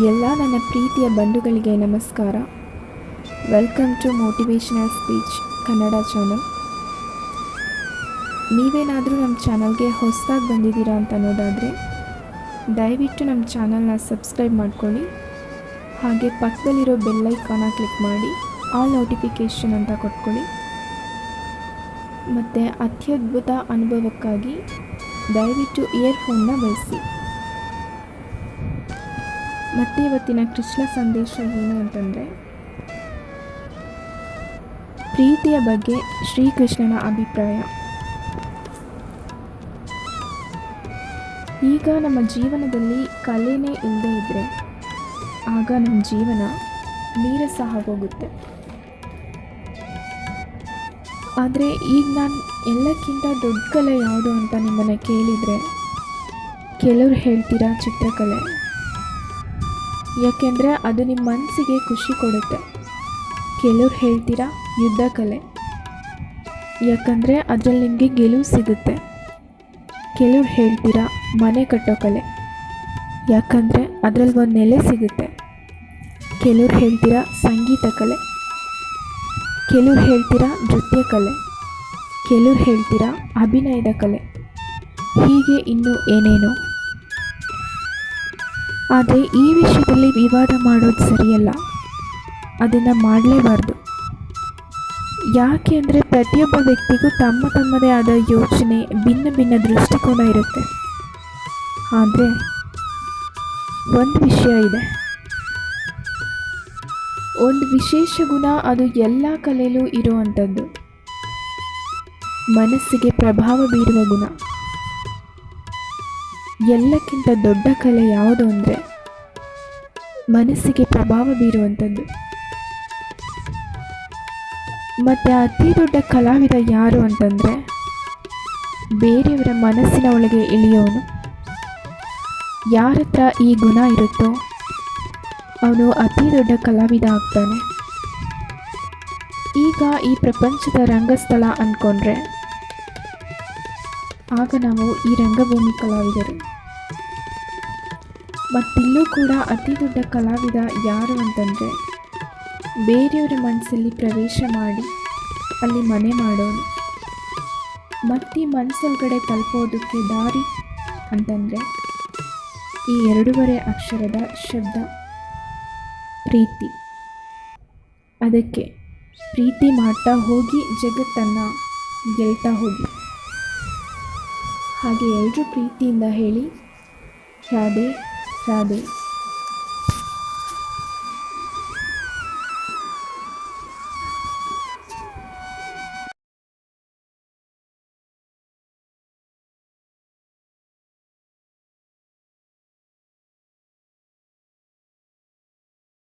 ಎಲ್ಲ ನನ್ನ ಪ್ರೀತಿಯ ಬಂಧುಗಳಿಗೆ ನಮಸ್ಕಾರ. Welcome to motivational speech Kannada channel. ನೀವೇನಾದರೂ ನಮ್ಮ ಚಾನಲ್ಗೆ ಹೊಸದಾಗಿ ಬಂದಿದ್ದೀರಾ ಅಂತ ಅನ್ನೋದಾದರೆ ದಯವಿಟ್ಟು ನಮ್ಮ ಚಾನಲ್ನ ಸಬ್ಸ್ಕ್ರೈಬ್ ಮಾಡ್ಕೊಳ್ಳಿ. ಹಾಗೆ ಪಕ್ಕದಲ್ಲಿರೋ ಬೆಲ್ಲೈಕಾನ ಕ್ಲಿಕ್ ಮಾಡಿ ಆಲ್ ನೋಟಿಫಿಕೇಷನ್ ಅಂತ ಕೊಟ್ಕೊಳ್ಳಿ. ಮತ್ತು ಅತ್ಯದ್ಭುತ ಅನುಭವಕ್ಕಾಗಿ ದಯವಿಟ್ಟು ಇಯರ್ಫೋನ್ನ ಬಳಸಿ. ಮತ್ತು ಇವತ್ತಿನ ಕೃಷ್ಣ ಸಂದೇಶ ಏನು ಅಂತಂದರೆ, ಪ್ರೀತಿಯ ಬಗ್ಗೆ ಶ್ರೀಕೃಷ್ಣನ ಅಭಿಪ್ರಾಯ. ಈಗ ನಮ್ಮ ಜೀವನದಲ್ಲಿ ಕಲೆನೇ ಇಲ್ಲದೇ ಇದ್ದರೆ ಆಗ ನಮ್ಮ ಜೀವನ ನೀರಸ ಆಗೋಗುತ್ತೆ. ಆದರೆ ಈಗ ನಾನು ಎಲ್ಲಕ್ಕಿಂತ ದೊಡ್ಡ ಕಲೆ ಯಾವುದು ಅಂತ ನಿಮ್ಮನ್ನು ಕೇಳಿದರೆ ಕೆಲವ್ರು ಹೇಳ್ತೀರಾ ಚಿತ್ರಕಲೆ, ಯಾಕೆಂದರೆ ಅದು ನಿಮ್ಮ ಮನಸ್ಸಿಗೆ ಖುಷಿ ಕೊಡುತ್ತೆ. ಕೆಲವ್ರು ಹೇಳ್ತೀರಾ ಯುದ್ಧ ಕಲೆ, ಯಾಕಂದರೆ ಅದರಲ್ಲಿ ನಿಮಗೆ ಗೆಲುವು ಸಿಗುತ್ತೆ. ಕೆಲವ್ರು ಹೇಳ್ತೀರಾ ಮನೆ ಕಟ್ಟೋ ಕಲೆ, ಯಾಕಂದರೆ ಅದರಲ್ಲಿ ಒಂದು ನೆಲೆ ಸಿಗುತ್ತೆ. ಕೆಲವ್ರು ಹೇಳ್ತೀರಾ ಸಂಗೀತ ಕಲೆ, ಕೆಲವ್ರು ಹೇಳ್ತೀರಾ ನೃತ್ಯ ಕಲೆ, ಕೆಲವ್ರು ಹೇಳ್ತೀರಾ ಅಭಿನಯದ ಕಲೆ, ಹೀಗೆ ಇನ್ನೂ ಏನೇನೋ. ಆದರೆ ಈ ವಿಷಯದಲ್ಲಿ ವಿವಾದ ಮಾಡೋದು ಸರಿಯಲ್ಲ, ಅದನ್ನು ಮಾಡಲೇಬಾರ್ದು. ಯಾಕೆ ಅಂದರೆ ಪ್ರತಿಯೊಬ್ಬ ವ್ಯಕ್ತಿಗೂ ತಮ್ಮದೇ ಆದ ಯೋಚನೆ, ಭಿನ್ನ ಭಿನ್ನ ದೃಷ್ಟಿಕೋನ ಇರುತ್ತೆ. ಆದರೆ ಒಂದು ವಿಷಯ ಇದೆ, ಒಂದು ವಿಶೇಷ ಗುಣ, ಅದು ಎಲ್ಲ ಕಲೆಯಲ್ಲೂ ಇರುವಂಥದ್ದು, ಮನಸ್ಸಿಗೆ ಪ್ರಭಾವ ಬೀರುವ ಗುಣ. ಎಲ್ಲಕ್ಕಿಂತ ದೊಡ್ಡ ಕಲೆ ಯಾವುದು ಅಂದರೆ ಮನಸ್ಸಿಗೆ ಪ್ರಭಾವ ಬೀರುವಂಥದ್ದು. ಮತ್ತು ಅತಿ ದೊಡ್ಡ ಕಲಾವಿದ ಯಾರು ಅಂತಂದರೆ ಬೇರೆಯವರ ಮನಸ್ಸಿನ ಒಳಗೆ ಇಳಿಯೋನು. ಯಾರ ಹತ್ರ ಈ ಗುಣ ಇರುತ್ತೋ ಅವನು ಅತಿ ದೊಡ್ಡ ಕಲಾವಿದ ಆಗ್ತಾನೆ. ಈಗ ಈ ಪ್ರಪಂಚದ ರಂಗಸ್ಥಳ ಅಂದ್ಕೊಂಡ್ರೆ ಆಗ ನಾವು ಈ ರಂಗಭೂಮಿ ಕಲಾವಿದರು. ಮತ್ತಿಲ್ಲೂ ಕೂಡ ಅತಿ ದೊಡ್ಡ ಕಲಾವಿದ ಯಾರು ಅಂತಂದರೆ ಬೇರೆಯವರ ಮನಸ್ಸಲ್ಲಿ ಪ್ರವೇಶ ಮಾಡಿ ಅಲ್ಲಿ ಮನೆ ಮಾಡೋನು. ಮತ್ತು ಮನಸ್ಸೊಳಗಡೆ ತಲುಪೋದಕ್ಕೆ ದಾರಿ ಅಂತಂದರೆ ಈ 2 ಅಕ್ಷರದ ಶಬ್ದ ಪ್ರೀತಿ. ಅದಕ್ಕೆ ಪ್ರೀತಿ ಮಾಡ್ತಾ ಹೋಗಿ ಜಗತ್ತನ್ನು ಗೆಲ್ತಾ ಹೋಗಿ. ಹಾಗೆ ಎಲ್ಲರೂ ಪ್ರೀತಿಯಿಂದ ಹೇಳಿ ರಾಧೆ ರಾಧೆ.